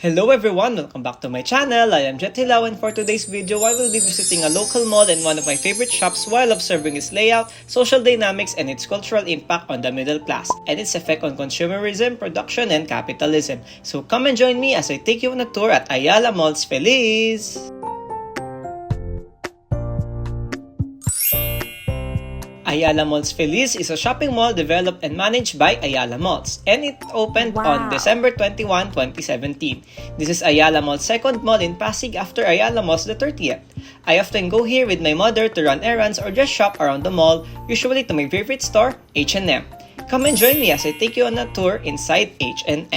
Hello everyone! Welcome back to my channel. I am Hilao, and for today's video, I will be visiting a local mall and one of my favorite shops while observing its layout, social dynamics, and its cultural impact on the middle class, and its effect on consumerism, production, and capitalism. So come and join me as I take you on a tour at Ayala Mall's Feliz! Ayala Malls Feliz is a shopping mall developed and managed by Ayala Malls, and it opened on December 21, 2017. This is Ayala Mall's second mall in Pasig after Ayala Malls the 30th. I often go here with my mother to run errands or just shop around the mall, usually to my favorite store, H&M. Come and join me as I take you on a tour inside H&M.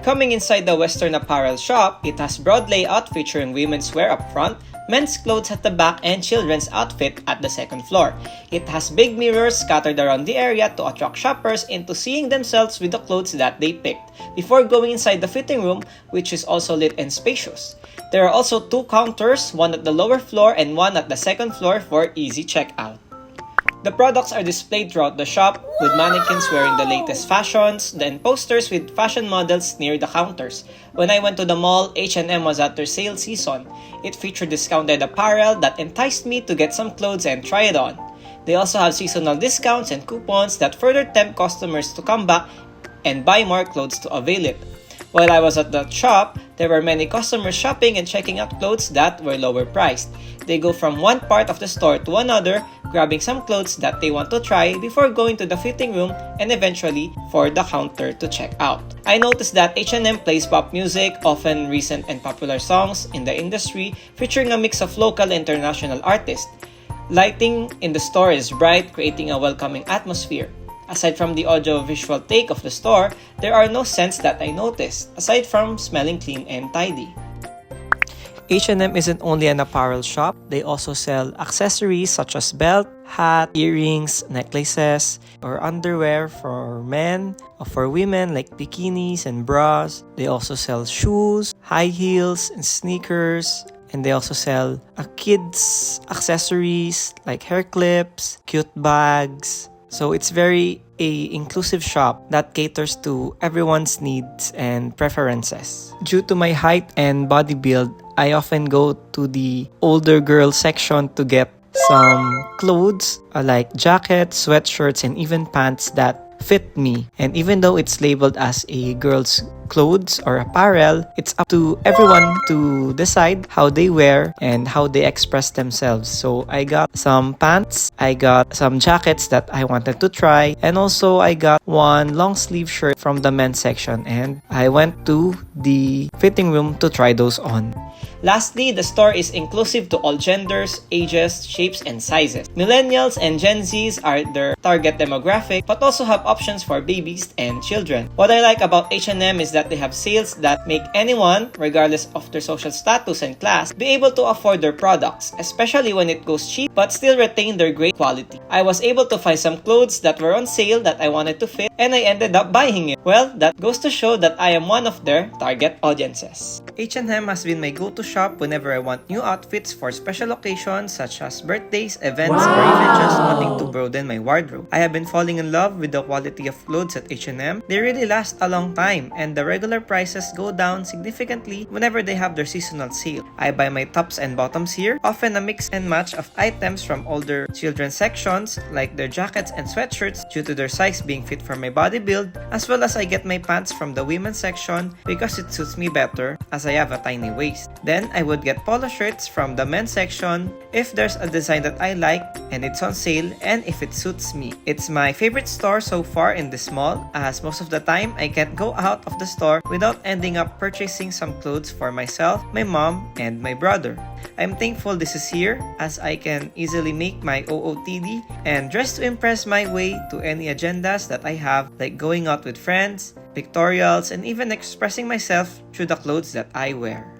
Coming inside the Western apparel shop, it has broad layout featuring women's wear up front, men's clothes at the back, and children's outfit at the second floor. It has big mirrors scattered around the area to attract shoppers into seeing themselves with the clothes that they picked, before going inside the fitting room, which is also lit and spacious. There are also two counters, one at the lower floor and one at the second floor for easy checkout. The products are displayed throughout the shop, with mannequins wearing the latest fashions, then posters with fashion models near the counters. When I went to the mall, H&M was at their sale season. It featured discounted apparel that enticed me to get some clothes and try it on. They also have seasonal discounts and coupons that further tempt customers to come back and buy more clothes to avail it. While I was at the shop, there were many customers shopping and checking out clothes that were lower priced. They go from one part of the store to another, grabbing some clothes that they want to try before going to the fitting room and eventually for the counter to check out. I noticed that H&M plays pop music, often recent and popular songs in the industry, featuring a mix of local and international artists. Lighting in the store is bright, creating a welcoming atmosphere. Aside from the audio-visual take of the store, there are no scents that I noticed, aside from smelling clean and tidy. H&M isn't only an apparel shop, they also sell accessories such as belt, hat, earrings, necklaces, or underwear for men or for women like bikinis and bras. They also sell shoes, high heels, and sneakers. And they also sell kids' accessories like hair clips, cute bags. So it's very inclusive shop that caters to everyone's needs and preferences. Due to my height and body build, I often go to the older girl section to get some clothes like jackets, sweatshirts, and even pants that fit me. And even though it's labeled as a girl's clothes or apparel, it's up to everyone to decide how they wear and how they express themselves. So I got some pants, I got some jackets that I wanted to try, and also I got one long sleeve shirt from the men's section, and I went to the fitting room to try those on. Lastly, the store is inclusive to all genders, ages, shapes, and sizes. Millennials and Gen Zs are their target demographic, but also have options for babies and children. What I like about H&M is that they have sales that make anyone, regardless of their social status and class, be able to afford their products, especially when it goes cheap but still retain their great quality. I was able to find some clothes that were on sale that I wanted to fit, and I ended up buying it. Well, that goes to show that I am one of their target audiences. H&M has been my go-to shop whenever I want new outfits for special occasions such as birthdays, events, or even just wanting to broaden my wardrobe. I have been falling in love with the quality of clothes at H&M. They really last a long time, and the regular prices go down significantly whenever they have their seasonal sale. I buy my tops and bottoms here, often a mix and match of items from older children's sections like their jackets and sweatshirts due to their size being fit for my body build, as well as I get my pants from the women's section because it suits me better as I have a tiny waist. Then I would get polo shirts from the men's section if there's a design that I like and it's on sale and if it suits me. It's my favorite store so far in this mall, as most of the time I can't go out of the store without ending up purchasing some clothes for myself, my mom, and my brother. I'm thankful this is here as I can easily make my OOTD and dress to impress my way to any agendas that I have, like going out with friends, pictorials, and even expressing myself through the clothes that I wear.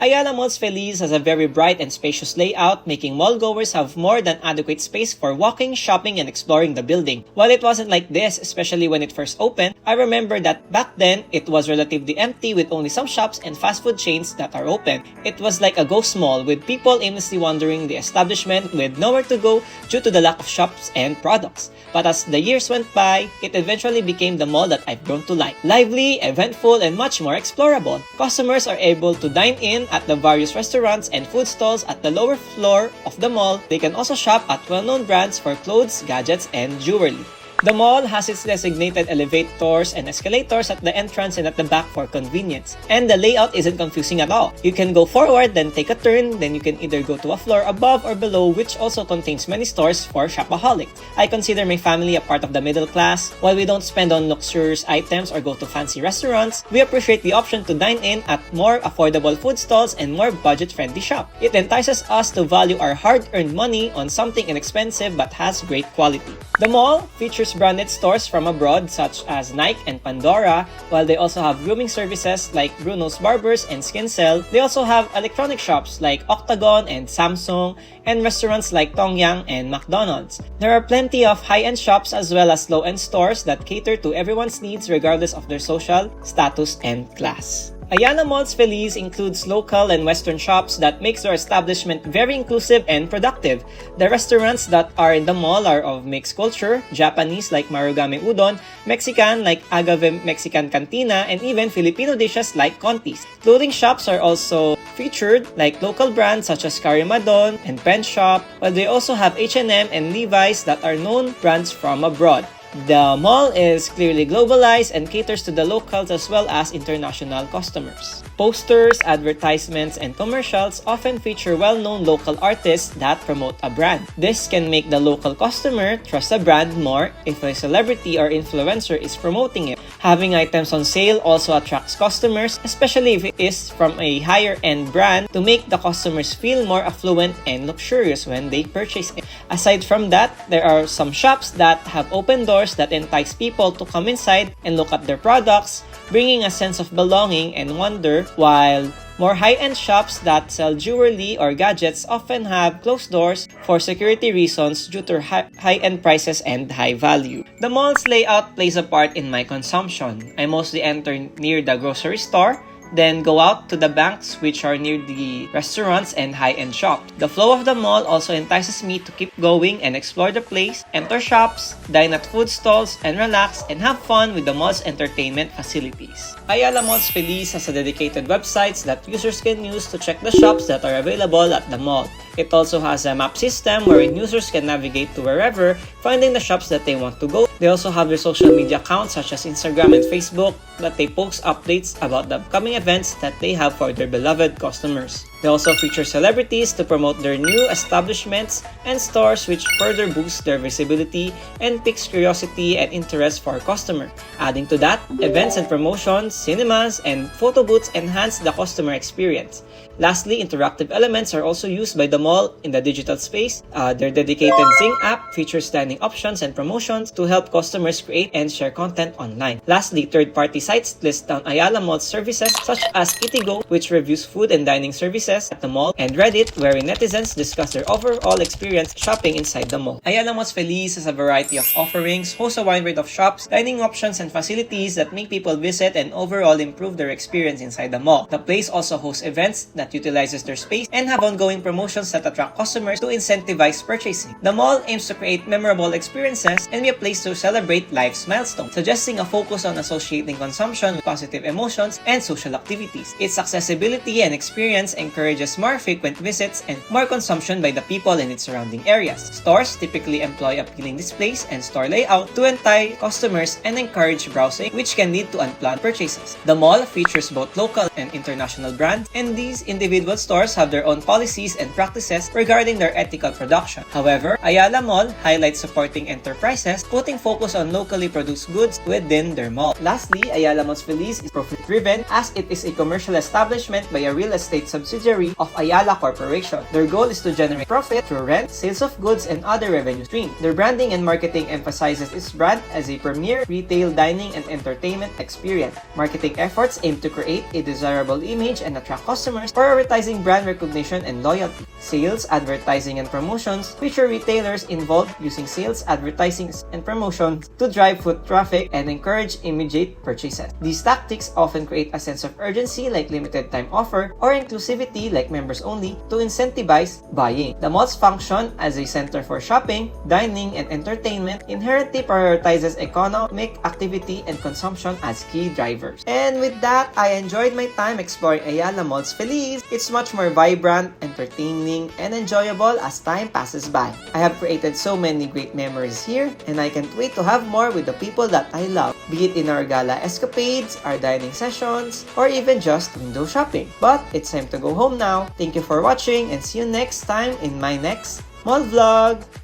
Ayala Malls Feliz has a very bright and spacious layout, making mall goers have more than adequate space for walking, shopping, and exploring the building. While it wasn't like this, especially when it first opened, I remember that back then, it was relatively empty with only some shops and fast food chains that are open. It was like a ghost mall with people aimlessly wandering the establishment with nowhere to go due to the lack of shops and products. But as the years went by, it eventually became the mall that I've grown to like. Lively, eventful, and much more explorable. Customers are able to dine in at the various restaurants and food stalls at the lower floor of the mall. They can also shop at well-known brands for clothes, gadgets, and jewelry. The mall has its designated elevators and escalators at the entrance and at the back for convenience. And the layout isn't confusing at all. You can go forward, then take a turn, then you can either go to a floor above or below, which also contains many stores for shopaholics. I consider my family a part of the middle class. While we don't spend on luxurious items or go to fancy restaurants, we appreciate the option to dine in at more affordable food stalls and more budget-friendly shop. It entices us to value our hard-earned money on something inexpensive but has great quality. The mall features branded stores from abroad such as Nike and Pandora, while they also have grooming services like Bruno's Barbers and Skin Cell. They also have electronic shops like Octagon and Samsung, and restaurants like Tongyang and McDonald's. There are plenty of high-end shops as well as low-end stores that cater to everyone's needs regardless of their social status and class. Ayala Malls Feliz includes local and Western shops that makes their establishment very inclusive and productive. The restaurants that are in the mall are of mixed culture, Japanese like Marugame Udon, Mexican like Agave Mexican Cantina, and even Filipino dishes like Contis. Clothing shops are also featured like local brands such as Carimadon and Pen Shop, while they also have H&M and Levi's that are known brands from abroad. The mall is clearly globalized and caters to the locals as well as international customers. Posters, advertisements, and commercials often feature well-known local artists that promote a brand. This can make the local customer trust a brand more if a celebrity or influencer is promoting it. Having items on sale also attracts customers, especially if it is from a higher-end brand, to make the customers feel more affluent and luxurious when they purchase it. Aside from that, there are some shops that have open doors that entice people to come inside and look at their products, bringing a sense of belonging and wonder, while more high-end shops that sell jewelry or gadgets often have closed doors for security reasons due to high-end prices and high value. The mall's layout plays a part in my consumption. I mostly enter near the grocery store, then go out to the banks which are near the restaurants and high-end shops. The flow of the mall also entices me to keep going and explore the place, enter shops, dine at food stalls, and relax and have fun with the mall's entertainment facilities. Ayala Malls Feliz has a dedicated websites that users can use to check the shops that are available at the mall. It also has a map system wherein users can navigate to wherever, finding the shops that they want to go. They also have their social media accounts such as Instagram and Facebook that they post updates about the upcoming events that they have for their beloved customers. They also feature celebrities to promote their new establishments and stores, which further boosts their visibility and piques curiosity and interest for customers. Adding to that, events and promotions, cinemas, and photo booths enhance the customer experience. Lastly, interactive elements are also used by the mall in the digital space. Their dedicated Zing app features dining options and promotions to help customers create and share content online. Lastly, third-party sites list down Ayala Mall's services such as Eatigo, which reviews food and dining services at the mall, and Reddit, wherein netizens discuss their overall experience shopping inside the mall. Ayala Malls Feliz has a variety of offerings, hosts a wide range of shops, dining options, and facilities that make people visit and overall improve their experience inside the mall. The place also hosts events that utilizes their space and have ongoing promotions that attract customers to incentivize purchasing. The mall aims to create memorable experiences and be a place to celebrate life's milestones, suggesting a focus on associating consumption with positive emotions and social activities. Its accessibility and experience encourages more frequent visits and more consumption by the people in its surrounding areas. Stores typically employ appealing displays and store layout to entice customers and encourage browsing, which can lead to unplanned purchases. The mall features both local and international brands, and these individual stores have their own policies and practices regarding their ethical production. However, Ayala Mall highlights supporting enterprises, putting focus on locally produced goods within their mall. Lastly, Ayala Malls Feliz is profit-driven as it is a commercial establishment by a real estate subsidiary subsidiary of Ayala Corporation. Their goal is to generate profit through rent, sales of goods, and other revenue streams. Their branding and marketing emphasizes its brand as a premier retail dining and entertainment experience. Marketing efforts aim to create a desirable image and attract customers, prioritizing brand recognition and loyalty. Sales, advertising, and promotions feature retailers involved using sales, advertising, and promotions to drive foot traffic and encourage immediate purchases. These tactics often create a sense of urgency like limited time offer or inclusivity like members only to incentivize buying. The malls function as a center for shopping, dining, and entertainment inherently prioritizes economic activity and consumption as key drivers. And with that, I enjoyed my time exploring Ayala Malls Feliz. It's much more vibrant, entertaining, and enjoyable as time passes by. I have created so many great memories here, and I can't wait to have more with the people that I love, be it in our gala escapades, our dining sessions, or even just window shopping. But it's time to go home now. Thank you for watching and see you next time in my next mall vlog!